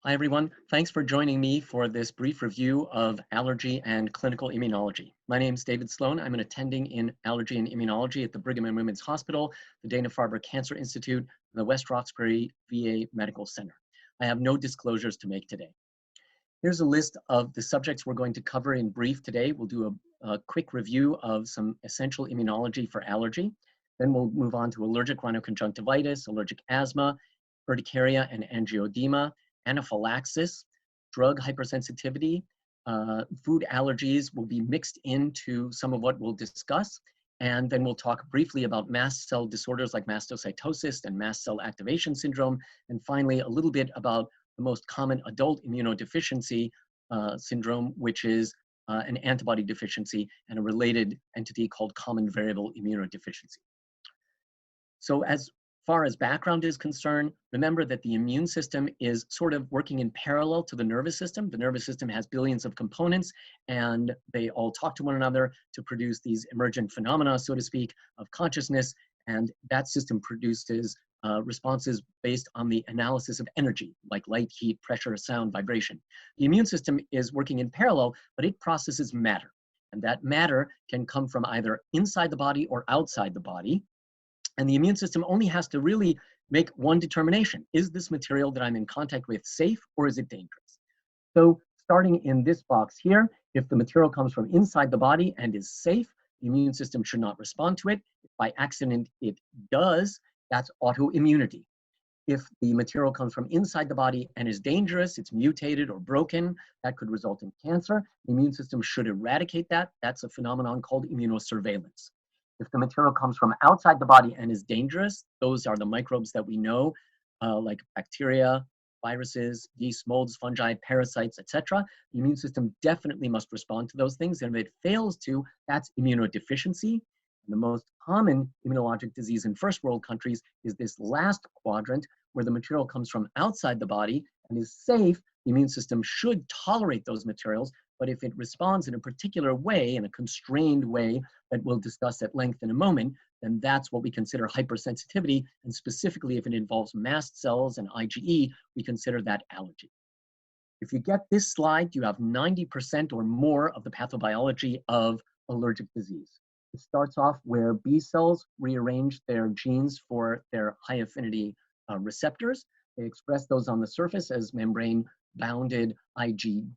Hi, everyone. Thanks for joining me for this brief review of allergy and clinical immunology. My name is David Sloan. I'm an attending in allergy and immunology at the Brigham and Women's Hospital, the Dana-Farber Cancer Institute, and the West Roxbury VA Medical Center. I have no disclosures to make today. Here's a list of the subjects we're going to cover in brief today. We'll do a quick review of some essential immunology for allergy. Then we'll move on to allergic rhinoconjunctivitis, allergic asthma, urticaria and angioedema, anaphylaxis, drug hypersensitivity, food allergies will be mixed into some of what we'll discuss. And then we'll talk briefly about mast cell disorders like mastocytosis and mast cell activation syndrome. And finally, a little bit about the most common adult immunodeficiency syndrome, which is an antibody deficiency and a related entity called common variable immunodeficiency. So as far as background is concerned, remember that the immune system is sort of working in parallel to the nervous system. The nervous system has billions of components, and they all talk to one another to produce these emergent phenomena, so to speak, of consciousness, and that system produces responses based on the analysis of energy, like light, heat, pressure, sound, vibration. The immune system is working in parallel, but it processes matter, and that matter can come from either inside the body or outside the body. And the immune system only has to really make one determination. Is this material that I'm in contact with safe or is it dangerous? So starting in this box here, if the material comes from inside the body and is safe, the immune system should not respond to it. If by accident it does, that's autoimmunity. If the material comes from inside the body and is dangerous, it's mutated or broken, that could result in cancer. The immune system should eradicate that. That's a phenomenon called immunosurveillance. If the material comes from outside the body and is dangerous, those are the microbes that we know, like bacteria, viruses, yeast, molds, fungi, parasites, etc. The immune system definitely must respond to those things. And if it fails to, that's immunodeficiency. And the most common immunologic disease in first world countries is this last quadrant, where the material comes from outside the body and is safe. The immune system should tolerate those materials, but if it responds in a particular way, in a constrained way that we'll discuss at length in a moment, then that's what we consider hypersensitivity. And specifically, if it involves mast cells and IgE, we consider that allergy. If you get this slide, you have 90% or more of the pathobiology of allergic disease. It starts off where B cells rearrange their genes for their high affinity receptors. They express those on the surface as membrane-bounded IgM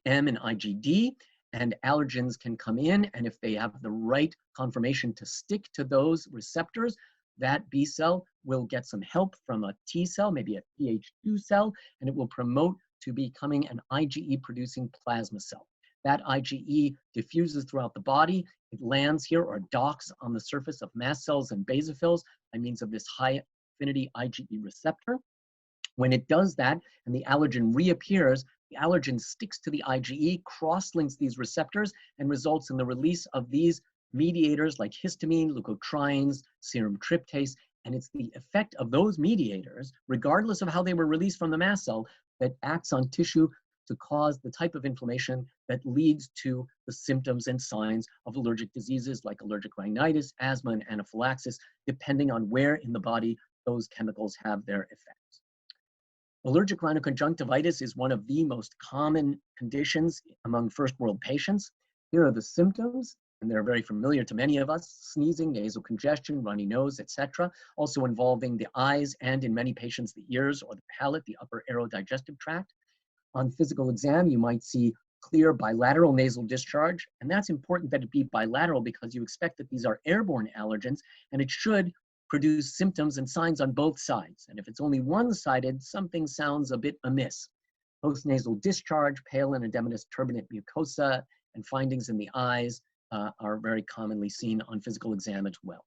and IgD, and allergens can come in, and if they have the right conformation to stick to those receptors, that B cell will get some help from a T cell, maybe a Th2 cell, and it will promote to becoming an IgE-producing plasma cell. That IgE diffuses throughout the body. It lands here or docks on the surface of mast cells and basophils by means of this high-affinity IgE receptor. When it does that and the allergen reappears, the allergen sticks to the IgE, cross-links these receptors, and results in the release of these mediators like histamine, leukotrienes, serum tryptase, and it's the effect of those mediators, regardless of how they were released from the mast cell, that acts on tissue to cause the type of inflammation that leads to the symptoms and signs of allergic diseases like allergic rhinitis, asthma, and anaphylaxis, depending on where in the body those chemicals have their effects. Allergic rhinoconjunctivitis is one of the most common conditions among first world patients. Here are the symptoms, and they're very familiar to many of us: sneezing, nasal congestion, runny nose, etc. Also involving the eyes and, in many patients, the ears or the palate, the upper aerodigestive tract. On physical exam, you might see clear bilateral nasal discharge, and that's important that it be bilateral because you expect that these are airborne allergens, and it should produce symptoms and signs on both sides. And if it's only one-sided, something sounds a bit amiss. Postnasal discharge, pale and edematous turbinate mucosa, and findings in the eyes are very commonly seen on physical exam as well.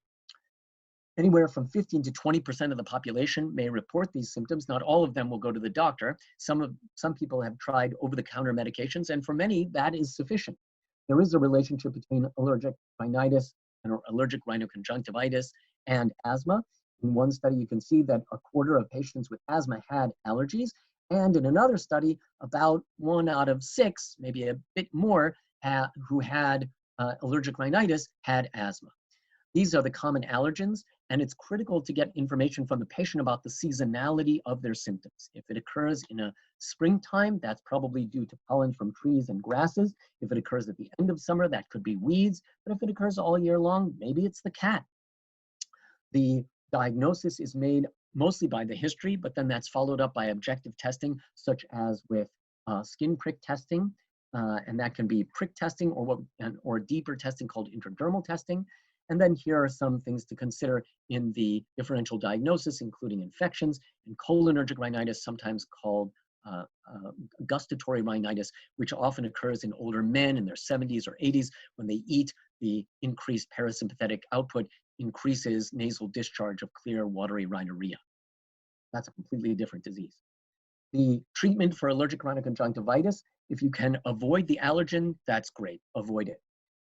Anywhere from 15 to 20% of the population may report these symptoms. Not all of them will go to the doctor. Some people have tried over-the-counter medications, and for many, that is sufficient. There is a relationship between allergic rhinitis and allergic rhinoconjunctivitis and asthma. In one study, you can see that a quarter of patients with asthma had allergies, and in another study, about 1 out of 6, maybe a bit more, who had allergic rhinitis had asthma. These are the common allergens, And it's critical to get information from the patient about the seasonality of their symptoms. If it occurs in a springtime, that's probably due to pollen from trees and grasses. If it occurs at the end of summer, that could be weeds. But if it occurs all year long, maybe it's the cat. The diagnosis is made mostly by the history, but then that's followed up by objective testing, such as with skin prick testing, and that can be prick testing or deeper testing called intradermal testing. And then here are some things to consider in the differential diagnosis, including infections and cholinergic rhinitis, sometimes called gustatory rhinitis, which often occurs in older men in their 70s or 80s. When they eat, the increased parasympathetic output increases nasal discharge of clear, watery rhinorrhea. That's a completely different disease. The treatment for allergic rhinoconjunctivitis, if you can avoid the allergen, that's great, avoid it.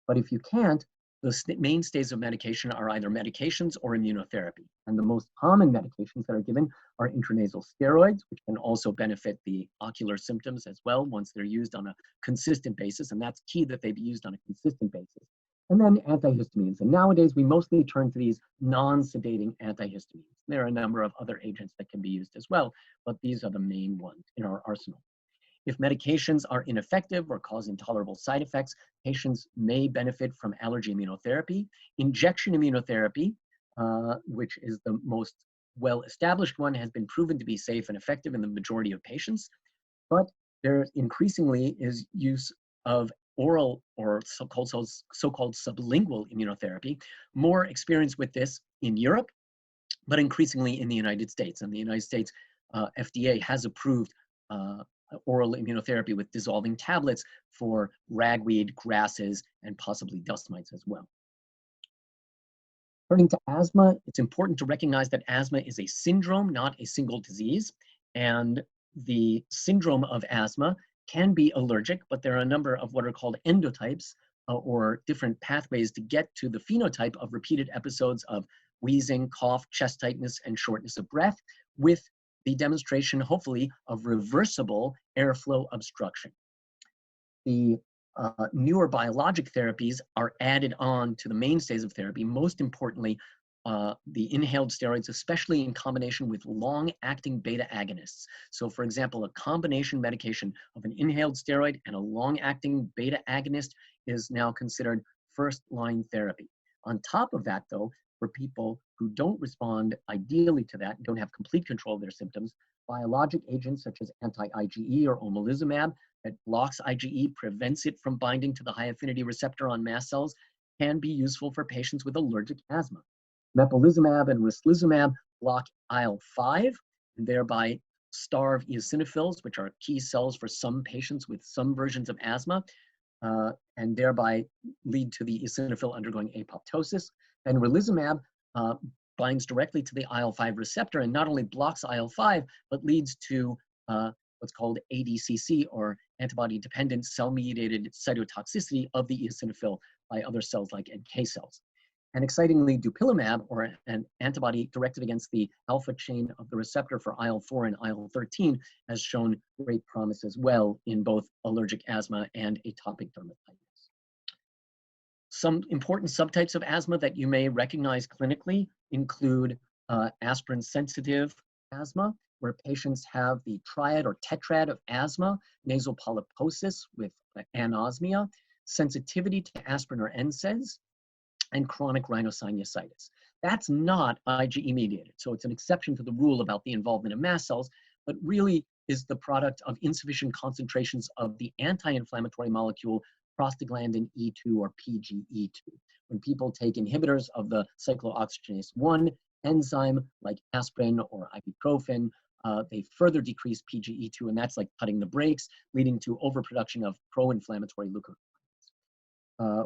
But if you can't, the mainstays of medication are either medications or immunotherapy. And the most common medications that are given are intranasal steroids, which can also benefit the ocular symptoms as well once they're used on a consistent basis. And that's key that they be used on a consistent basis. And then antihistamines. And nowadays, we mostly turn to these non-sedating antihistamines. There are a number of other agents that can be used as well, but these are the main ones in our arsenal. If medications are ineffective or cause intolerable side effects, patients may benefit from allergy immunotherapy. Injection immunotherapy, which is the most well-established one, has been proven to be safe and effective in the majority of patients, but there increasingly is use of oral or so-called sublingual immunotherapy. More experience with this in Europe, but increasingly in the United States. And the United States FDA has approved oral immunotherapy with dissolving tablets for ragweed, grasses, and possibly dust mites as well. Turning to asthma, it's important to recognize that asthma is a syndrome, not a single disease. And the syndrome of asthma can be allergic, but there are a number of what are called endotypes or different pathways to get to the phenotype of repeated episodes of wheezing, cough, chest tightness, and shortness of breath, with the demonstration, hopefully, of reversible airflow obstruction. The newer biologic therapies are added on to the mainstays of therapy, most importantly, the inhaled steroids, especially in combination with long-acting beta agonists. So for example, a combination medication of an inhaled steroid and a long-acting beta agonist is now considered first-line therapy. On top of that, though, for people who don't respond ideally to that, don't have complete control of their symptoms, biologic agents such as anti-IgE or omalizumab that blocks IgE, prevents it from binding to the high-affinity receptor on mast cells, can be useful for patients with allergic asthma. Mepolizumab and ristlizumab block IL-5 and thereby starve eosinophils, which are key cells for some patients with some versions of asthma, and thereby lead to the eosinophil undergoing apoptosis. And rilizumab binds directly to the IL-5 receptor and not only blocks IL-5, but leads to what's called ADCC, or antibody-dependent cell-mediated cytotoxicity of the eosinophil by other cells like NK cells. And excitingly, dupilumab, or an antibody directed against the alpha chain of the receptor for IL-4 and IL-13, has shown great promise as well in both allergic asthma and atopic dermatitis. Some important subtypes of asthma that you may recognize clinically include aspirin-sensitive asthma, where patients have the triad or tetrad of asthma, nasal polyposis with anosmia, sensitivity to aspirin or NSAIDs, and chronic rhinosinusitis. That's not IgE mediated, so it's an exception to the rule about the involvement of mast cells, but really is the product of insufficient concentrations of the anti-inflammatory molecule prostaglandin E2 or PGE2. When people take inhibitors of the cyclooxygenase 1 enzyme like aspirin or ibuprofen, they further decrease PGE2, and that's like cutting the brakes, leading to overproduction of pro-inflammatory leukotrienes.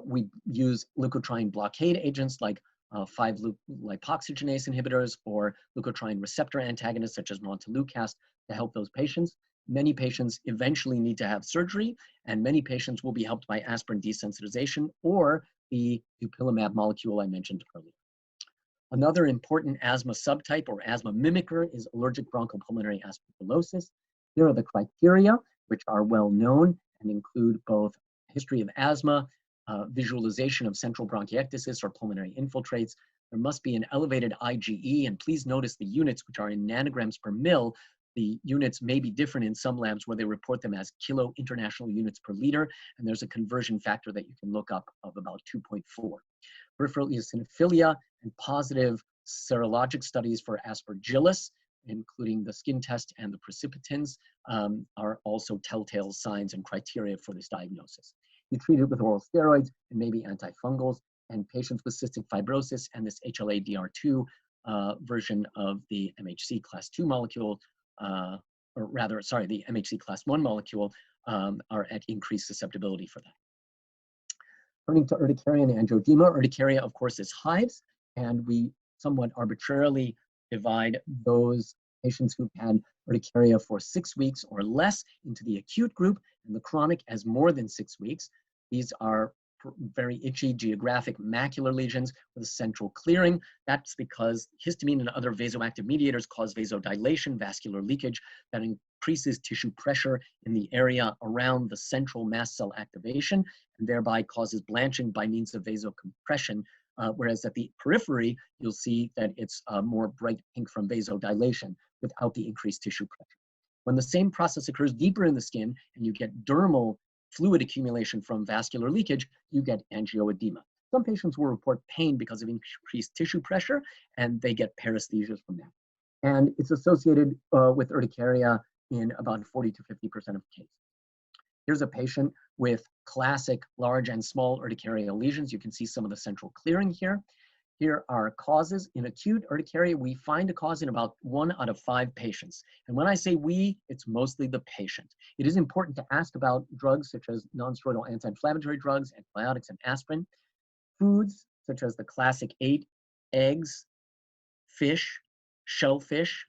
We use leukotriene blockade agents like 5-lipoxygenase inhibitors or leukotriene receptor antagonists such as montelukast to help those patients. Many patients eventually need to have surgery, and many patients will be helped by aspirin desensitization or the dupilumab molecule I mentioned earlier. Another important asthma subtype or asthma mimicker is allergic bronchopulmonary aspergillosis. Here are the criteria, which are well known and include both history of asthma, visualization of central bronchiectasis or pulmonary infiltrates, there must be an elevated IgE, and please notice the units, which are in nanograms per mil. The units may be different in some labs where they report them as kilo international units per liter, and there's a conversion factor that you can look up of about 2.4. Peripheral eosinophilia and positive serologic studies for aspergillus, including the skin test and the precipitins, are also telltale signs and criteria for this diagnosis. You treat it with oral steroids and maybe antifungals, and patients with cystic fibrosis and this HLA-DR2 version of the MHC class 2 molecule, or rather, sorry, the MHC class 1 molecule, are at increased susceptibility for that. Turning to urticaria and angioedema, urticaria, of course, is hives, and we somewhat arbitrarily divide those patients who've had urticaria for 6 weeks or less into the acute group and the chronic as more than 6 weeks. These are very itchy geographic macular lesions with a central clearing. That's because histamine and other vasoactive mediators cause vasodilation, vascular leakage that increases tissue pressure in the area around the central mast cell activation and thereby causes blanching by means of vasocompression. Whereas at the periphery, you'll see that it's more bright pink from vasodilation without the increased tissue pressure. When the same process occurs deeper in the skin and you get dermal fluid accumulation from vascular leakage, you get angioedema. Some patients will report pain because of increased tissue pressure, and they get paresthesias from that. And it's associated with urticaria in about 40 to 50% of cases. Here's a patient with classic large and small urticarial lesions. You can see some of the central clearing here. Here are causes. In acute urticaria, we find a cause in about 1 out of 5 patients. And when I say we, it's mostly the patient. It is important to ask about drugs such as nonsteroidal anti-inflammatory drugs, antibiotics, and aspirin. Foods such as the classic 8, eggs, fish, shellfish,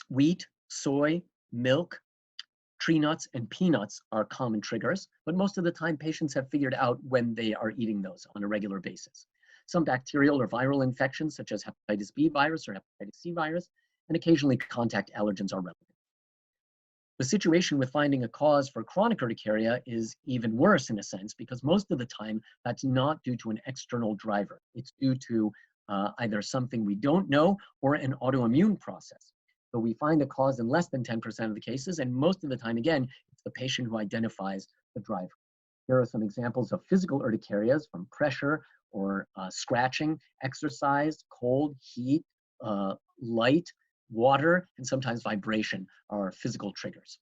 wheat, soy, milk, tree nuts, and peanuts are common triggers, but most of the time patients have figured out when they are eating those on a regular basis. Some bacterial or viral infections, such as hepatitis B virus or hepatitis C virus, and occasionally contact allergens are relevant. The situation with finding a cause for chronic urticaria is even worse in a sense, because most of the time that's not due to an external driver. It's due to either something we don't know or an autoimmune process. So we find a cause in less than 10% of the cases, and most of the time, again, it's the patient who identifies the driver. Here are some examples of physical urticarias from pressure or scratching, exercise, cold, heat, light, water, and sometimes vibration are physical triggers.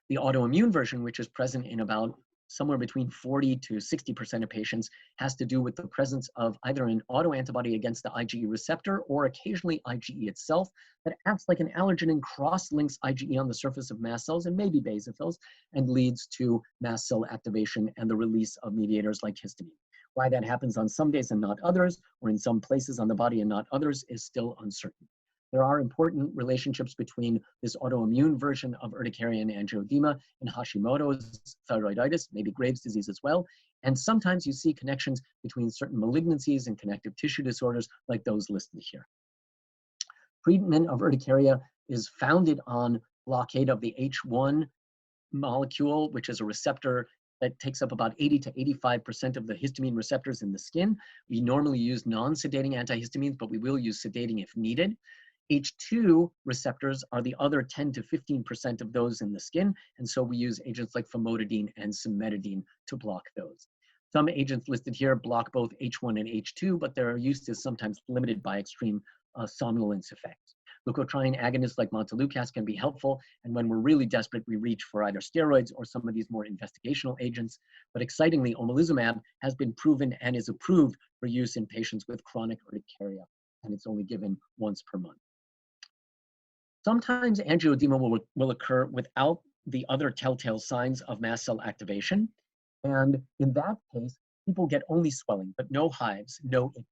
The autoimmune version, which is present in about somewhere between 40 to 60% of patients, has to do with the presence of either an autoantibody against the IgE receptor or occasionally IgE itself that acts like an allergen and cross-links IgE on the surface of mast cells and maybe basophils and leads to mast cell activation and the release of mediators like histamine. Why that happens on some days and not others, or in some places on the body and not others, is still uncertain. There are important relationships between this autoimmune version of urticaria and angioedema and Hashimoto's thyroiditis, maybe Graves' disease as well. And sometimes you see connections between certain malignancies and connective tissue disorders like those listed here. Treatment of urticaria is founded on blockade of the H1 molecule, which is a receptor that takes up about 80 to 85% of the histamine receptors in the skin. We normally use non-sedating antihistamines, but we will use sedating if needed. H2 receptors are the other 10 to 15% of those in the skin, and so we use agents like famotidine and cimetidine to block those. Some agents listed here block both H1 and H2, but their use is sometimes limited by extreme somnolence effects. Leukotriene agonists like montelukast can be helpful, and when we're really desperate, we reach for either steroids or some of these more investigational agents. But excitingly, omalizumab has been proven and is approved for use in patients with chronic urticaria, and it's only given once per month. Sometimes angioedema will occur without the other telltale signs of mast cell activation. And in that case, people get only swelling, but no hives, no itch.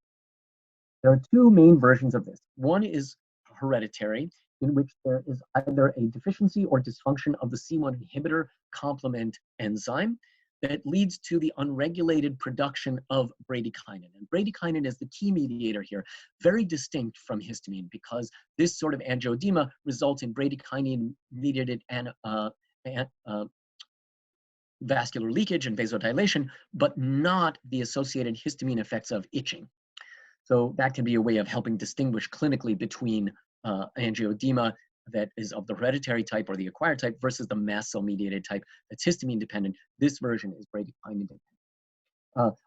There are 2 main versions of this. One is hereditary, in which there is either a deficiency or dysfunction of the C1 inhibitor complement enzyme that leads to the unregulated production of bradykinin. And bradykinin is the key mediator here, very distinct from histamine, because this sort of angioedema results in bradykinin-mediated vascular leakage and vasodilation, but not the associated histamine effects of itching. So that can be a way of helping distinguish clinically between angioedema that is of the hereditary type or the acquired type versus the mast cell mediated type that's histamine dependent. This version is bradykinin dependent.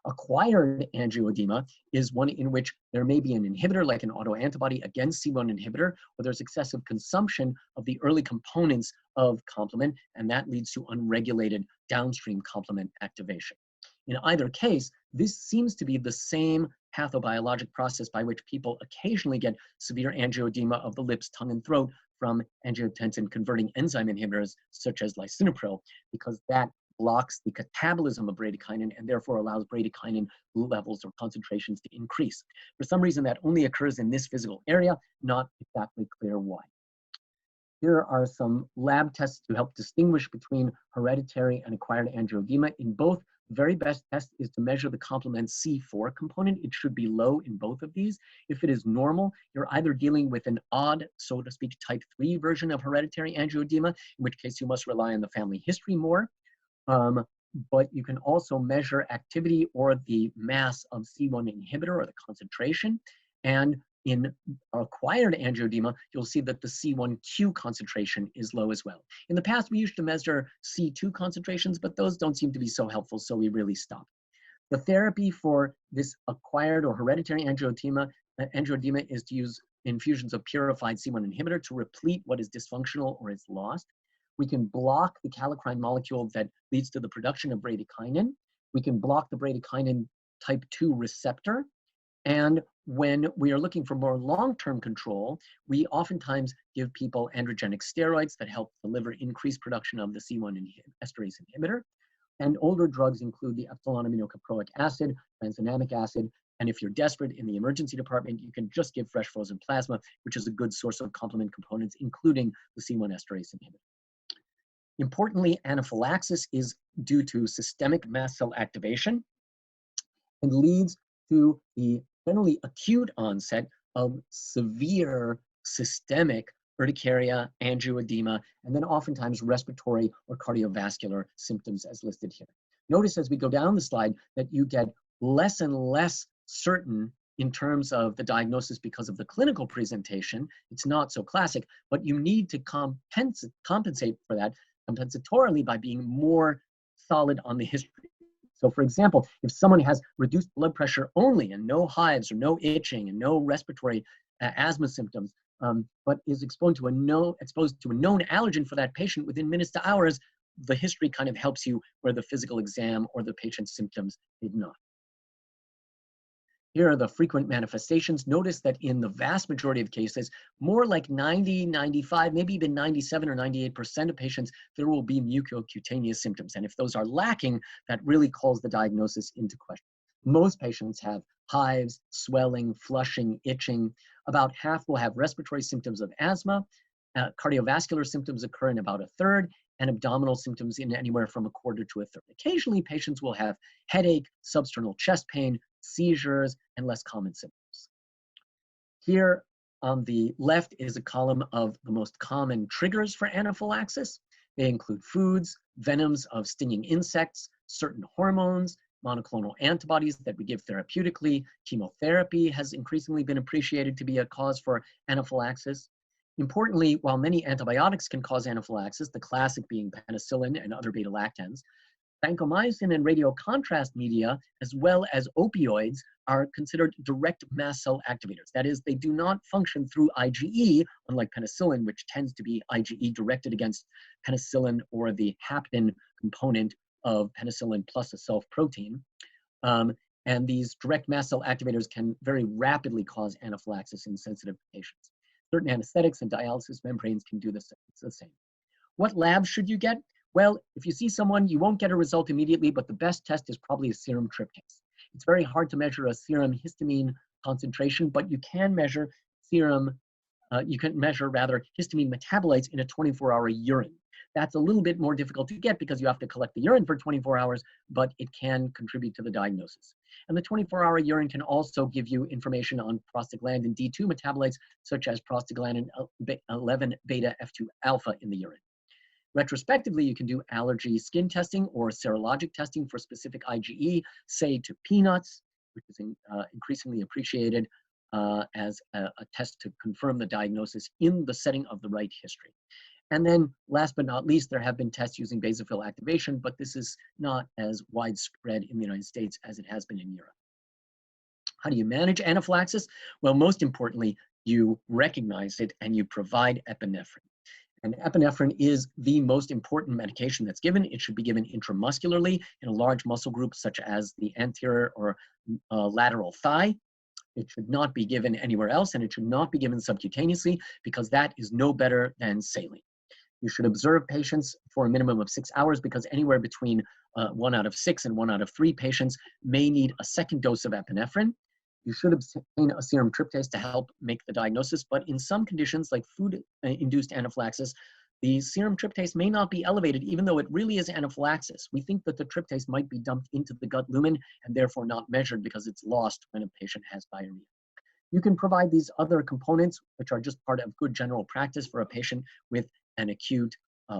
Acquired angioedema is one in which there may be an inhibitor, like an autoantibody against C1 inhibitor, or there's excessive consumption of the early components of complement, and that leads to unregulated downstream complement activation. In either case, this seems to be the same pathobiologic process by which people occasionally get severe angioedema of the lips, tongue, and throat from angiotensin-converting enzyme inhibitors, such as lisinopril, because that blocks the catabolism of bradykinin and therefore allows bradykinin levels or concentrations to increase. For some reason, that only occurs in this physical area, not exactly clear why. Here are some lab tests to help distinguish between hereditary and acquired angioedema. In both, the very best test is to measure the complement C4 component. It should be low in both of these. If it is normal, you're either dealing with an odd, so to speak, type 3 version of hereditary angioedema, in which case you must rely on the family history more. But you can also measure activity or the mass of C1 inhibitor or the concentration. And in acquired angioedema, you'll see that the C1q concentration is low as well. In the past, we used to measure C2 concentrations, but those don't seem to be so helpful, so we really stopped. The therapy for this acquired or hereditary angioedema is to use infusions of purified C1 inhibitor to replete what is dysfunctional or is lost. We can block the kallikrein molecule that leads to the production of bradykinin. We can block the bradykinin type 2 receptor. And when we are looking for more long-term control, we oftentimes give people androgenic steroids that help deliver increased production of the C1 esterase inhibitor. And older drugs include the epsilon aminocaproic acid, tranexamic acid, and if you're desperate in the emergency department, you can just give fresh frozen plasma, which is a good source of complement components, including the C1 esterase inhibitor. Importantly, anaphylaxis is due to systemic mast cell activation and leads to the generally acute onset of severe systemic urticaria, angioedema, and then oftentimes respiratory or cardiovascular symptoms as listed here. Notice as we go down the slide that you get less and less certain in terms of the diagnosis because of the clinical presentation. It's not so classic, but you need to compensate for that compensatorily by being more solid on the history. So for example, if someone has reduced blood pressure only and no hives or no itching and no respiratory asthma symptoms, but is exposed to a known allergen for that patient within minutes to hours, the history kind of helps you where the physical exam or the patient's symptoms did not. Here are the frequent manifestations. Notice that in the vast majority of cases, more like 90, 95, maybe even 97 or 98% of patients, there will be mucocutaneous symptoms. And if those are lacking, that really calls the diagnosis into question. Most patients have hives, swelling, flushing, itching. About half will have respiratory symptoms of asthma. Cardiovascular symptoms occur in about a third, and abdominal symptoms in anywhere from a quarter to a third. Occasionally, patients will have headache, substernal chest pain, seizures, and less common symptoms. Here on the left is a column of the most common triggers for anaphylaxis. They include foods, venoms of stinging insects, certain hormones, monoclonal antibodies that we give therapeutically. Chemotherapy has increasingly been appreciated to be a cause for anaphylaxis. Importantly, while many antibiotics can cause anaphylaxis, the classic being penicillin and other beta-lactams, vancomycin and radiocontrast media, as well as opioids, are considered direct mast cell activators. That is, they do not function through IgE, unlike penicillin, which tends to be IgE directed against penicillin or the hapten component of penicillin plus a self-protein. And these direct mast cell activators can very rapidly cause anaphylaxis in sensitive patients. Certain anesthetics and dialysis membranes can do the same. What labs should you get? Well, if you see someone, you won't get a result immediately, but the best test is probably a serum tryptase. It's very hard to measure a serum histamine concentration, but you can measure histamine metabolites in a 24-hour urine. That's a little bit more difficult to get because you have to collect the urine for 24 hours, but it can contribute to the diagnosis. And the 24-hour urine can also give you information on prostaglandin D2 metabolites, such as prostaglandin 11 beta F2 alpha in the urine. Retrospectively, you can do allergy skin testing or serologic testing for specific IgE, say to peanuts, which is increasingly appreciated as a test to confirm the diagnosis in the setting of the right history. And then last but not least, there have been tests using basophil activation, but this is not as widespread in the United States as it has been in Europe. How do you manage anaphylaxis? Well, most importantly, you recognize it and you provide epinephrine. And epinephrine is the most important medication that's given. It should be given intramuscularly in a large muscle group, such as the anterior or lateral thigh. It should not be given anywhere else, and it should not be given subcutaneously because that is no better than saline. You should observe patients for a minimum of 6 hours because anywhere between 1 out of 6 and 1 out of 3 patients may need a second dose of epinephrine. You should obtain a serum tryptase to help make the diagnosis, but in some conditions like food-induced anaphylaxis, the serum tryptase may not be elevated even though it really is anaphylaxis. We think that the tryptase might be dumped into the gut lumen and therefore not measured because it's lost when a patient has diarrhea. You can provide these other components, which are just part of good general practice for a patient with an acute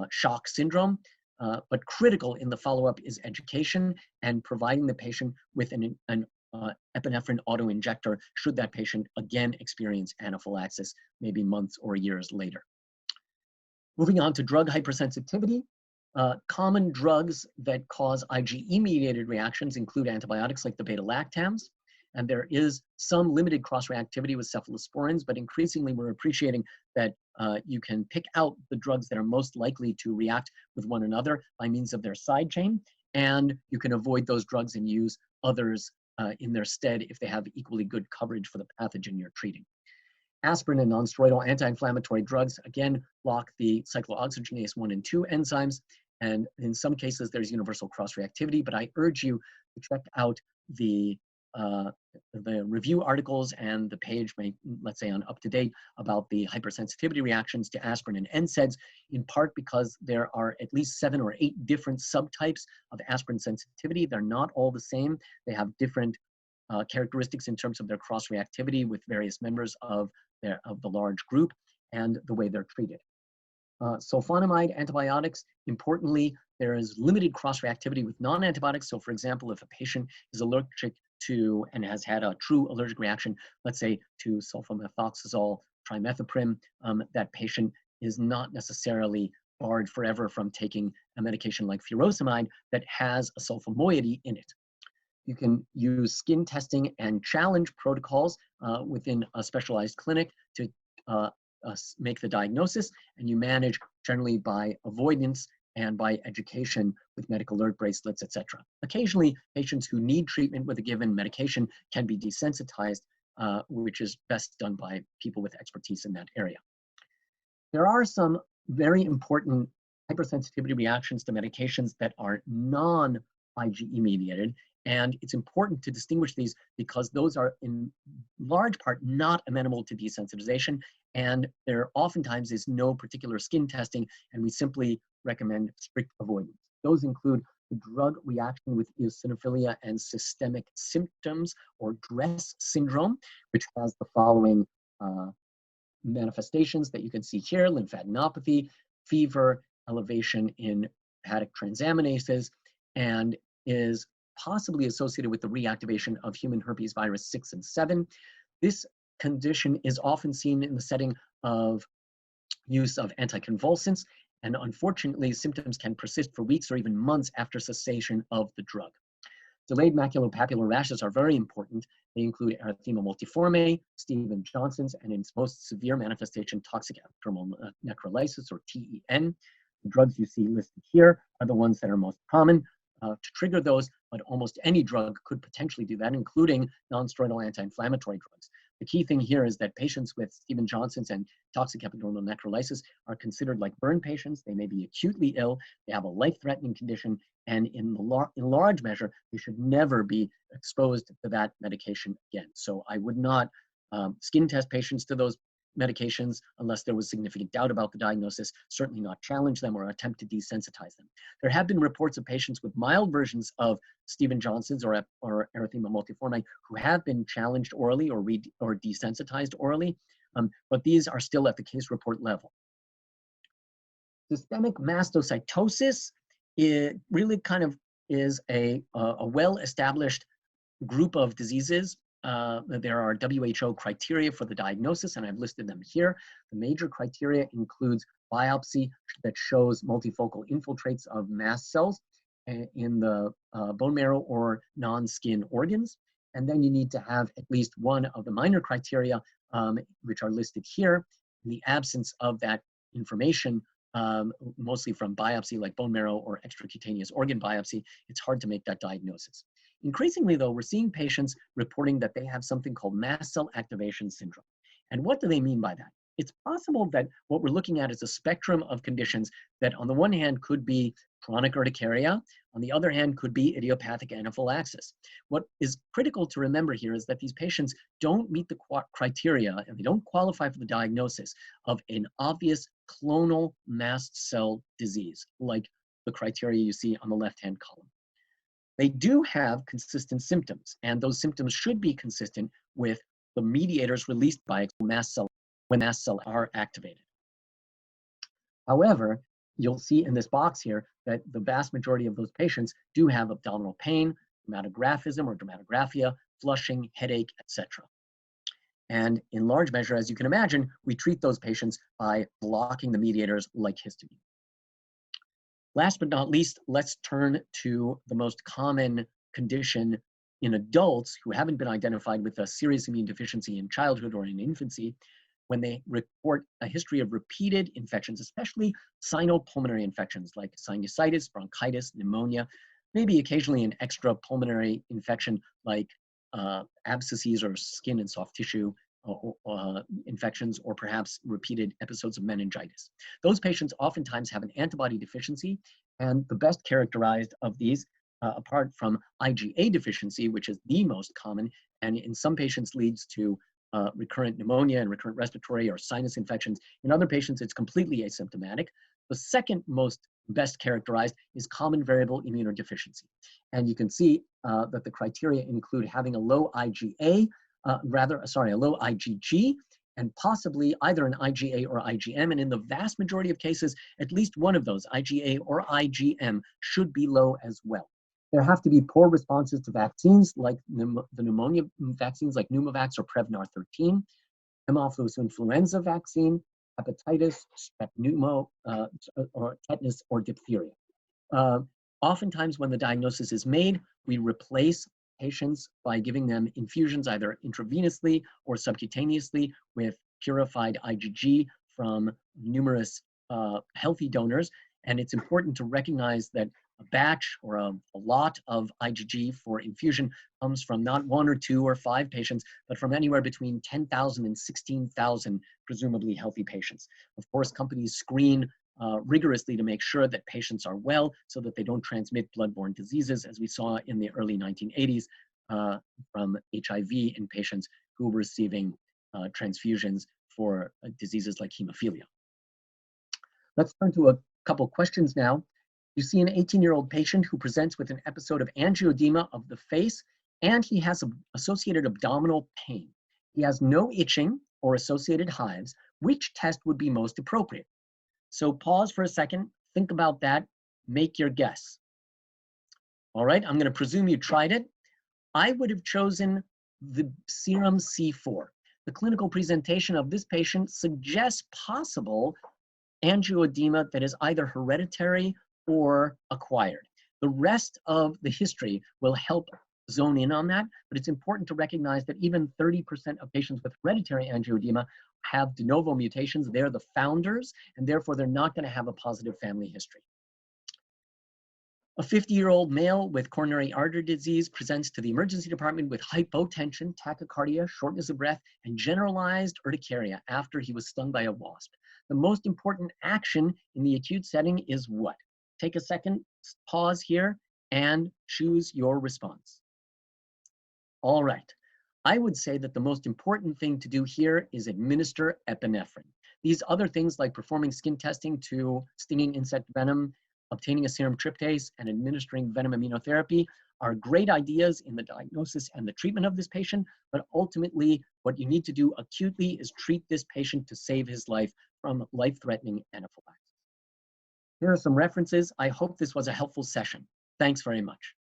shock syndrome. But critical in the follow-up is education and providing the patient with an epinephrine auto-injector should that patient again experience anaphylaxis, maybe months or years later. Moving on to drug hypersensitivity. Common drugs that cause IgE-mediated reactions include antibiotics like the beta-lactams, and there is some limited cross-reactivity with cephalosporins, but increasingly we're appreciating that you can pick out the drugs that are most likely to react with one another by means of their side chain, and you can avoid those drugs and use others in their stead if they have equally good coverage for the pathogen you're treating. Aspirin and nonsteroidal anti-inflammatory drugs, again, block the cyclooxygenase 1 and 2 enzymes, and in some cases there's universal cross-reactivity, but I urge you to check out the review articles and the page, let's say on UpToDate, about the hypersensitivity reactions to aspirin and NSAIDs, in part because there are at least 7 or 8 different subtypes of aspirin sensitivity. They're not all the same. They have different characteristics in terms of their cross-reactivity with various members of the large group and the way they're treated. Sulfonamide antibiotics, importantly, there is limited cross-reactivity with non-antibiotics. So for example, if a patient is allergic to and has had a true allergic reaction, let's say to sulfamethoxazole, trimethoprim, that patient is not necessarily barred forever from taking a medication like furosemide that has a sulfa moiety in it. You can use skin testing and challenge protocols within a specialized clinic to make the diagnosis, and you manage generally by avoidance and by education with medical alert bracelets, etc. Occasionally, patients who need treatment with a given medication can be desensitized, which is best done by people with expertise in that area. There are some very important hypersensitivity reactions to medications that are non-IgE mediated, and it's important to distinguish these because those are in large part not amenable to desensitization, and there oftentimes is no particular skin testing, and we simply recommend strict avoidance. Those include the drug reaction with eosinophilia and systemic symptoms, or DRESS syndrome, which has the following manifestations that you can see here: lymphadenopathy, fever, elevation in hepatic transaminases, and is possibly associated with the reactivation of human herpes virus 6 and 7. This condition is often seen in the setting of use of anticonvulsants, and unfortunately, symptoms can persist for weeks or even months after cessation of the drug. Delayed maculopapular rashes are very important. They include erythema multiforme, Stevens-Johnson's, and in its most severe manifestation, toxic epidermal necrolysis, or TEN. The drugs you see listed here are the ones that are most common to trigger those, but almost any drug could potentially do that, including non-steroidal anti-inflammatory drugs. The key thing here is that patients with Stevens-Johnson's and toxic epidermal necrolysis are considered like burn patients. They may be acutely ill, they have a life-threatening condition, and in large measure, they should never be exposed to that medication again. So I would not skin test patients to those medications unless there was significant doubt about the diagnosis, certainly not challenge them or attempt to desensitize them. There have been reports of patients with mild versions of Stevens-Johnson's or erythema multiforme who have been challenged orally or desensitized orally, but these are still at the case report level. Systemic mastocytosis, it really kind of is a well-established group of diseases. There are WHO criteria for the diagnosis, and I've listed them here. The major criteria includes biopsy that shows multifocal infiltrates of mast cells in the bone marrow or non-skin organs. And then you need to have at least one of the minor criteria, which are listed here. In the absence of that information, mostly from biopsy like bone marrow or extracutaneous organ biopsy, it's hard to make that diagnosis. Increasingly, though, we're seeing patients reporting that they have something called mast cell activation syndrome. And what do they mean by that? It's possible that what we're looking at is a spectrum of conditions that on the one hand could be chronic urticaria, on the other hand could be idiopathic anaphylaxis. What is critical to remember here is that these patients don't meet the criteria and they don't qualify for the diagnosis of an obvious clonal mast cell disease, like the criteria you see on the left-hand column. They do have consistent symptoms, and those symptoms should be consistent with the mediators released by mast cell when mast cells are activated. However, you'll see in this box here that the vast majority of those patients do have abdominal pain, dermatographism or dermatographia, flushing, headache, etc. And in large measure, as you can imagine, we treat those patients by blocking the mediators like histamine. Last but not least, let's turn to the most common condition in adults who haven't been identified with a serious immune deficiency in childhood or in infancy, when they report a history of repeated infections, especially sinopulmonary infections like sinusitis, bronchitis, pneumonia, maybe occasionally an extrapulmonary infection like abscesses or skin and soft tissue infections, or perhaps repeated episodes of meningitis. Those patients oftentimes have an antibody deficiency, and the best characterized of these, apart from IgA deficiency, which is the most common, and in some patients leads to recurrent pneumonia and recurrent respiratory or sinus infections. In other patients, it's completely asymptomatic. The second most best characterized is common variable immunodeficiency. And you can see that the criteria include having a low IgA, a low IgG, and possibly either an IgA or IgM. And in the vast majority of cases, at least one of those, IgA or IgM, should be low as well. There have to be poor responses to vaccines like the pneumonia vaccines like Pneumovax or Prevnar 13, Haemophilus influenza vaccine, hepatitis, strep pneumo, or tetanus or diphtheria. Oftentimes when the diagnosis is made, we replace patients by giving them infusions either intravenously or subcutaneously with purified IgG from numerous healthy donors. And it's important to recognize that a batch or a lot of IgG for infusion comes from not 1 or 2 or 5 patients, but from anywhere between 10,000 and 16,000 presumably healthy patients. Of course, companies screen rigorously to make sure that patients are well so that they don't transmit bloodborne diseases, as we saw in the early 1980s from HIV in patients who were receiving transfusions for diseases like hemophilia. Let's turn to a couple questions now. You see an 18-year-old patient who presents with an episode of angioedema of the face, and he has associated abdominal pain. He has no itching or associated hives. Which test would be most appropriate? So pause for a second, think about that, make your guess. All right, I'm going to presume you tried it. I would have chosen the serum C4. The clinical presentation of this patient suggests possible angioedema that is either hereditary or acquired. The rest of the history will help zone in on that, but it's important to recognize that even 30% of patients with hereditary angioedema have de novo mutations. They're the founders, and therefore they're not going to have a positive family history. A 50-year-old male with coronary artery disease presents to the emergency department with hypotension, tachycardia, shortness of breath, and generalized urticaria after he was stung by a wasp. The most important action in the acute setting is what? Take a second, pause here, and choose your response. All right. I would say that the most important thing to do here is administer epinephrine. These other things like performing skin testing to stinging insect venom, obtaining a serum tryptase, and administering venom immunotherapy are great ideas in the diagnosis and the treatment of this patient, but ultimately what you need to do acutely is treat this patient to save his life from life-threatening anaphylaxis. Here are some references. I hope this was a helpful session. Thanks very much.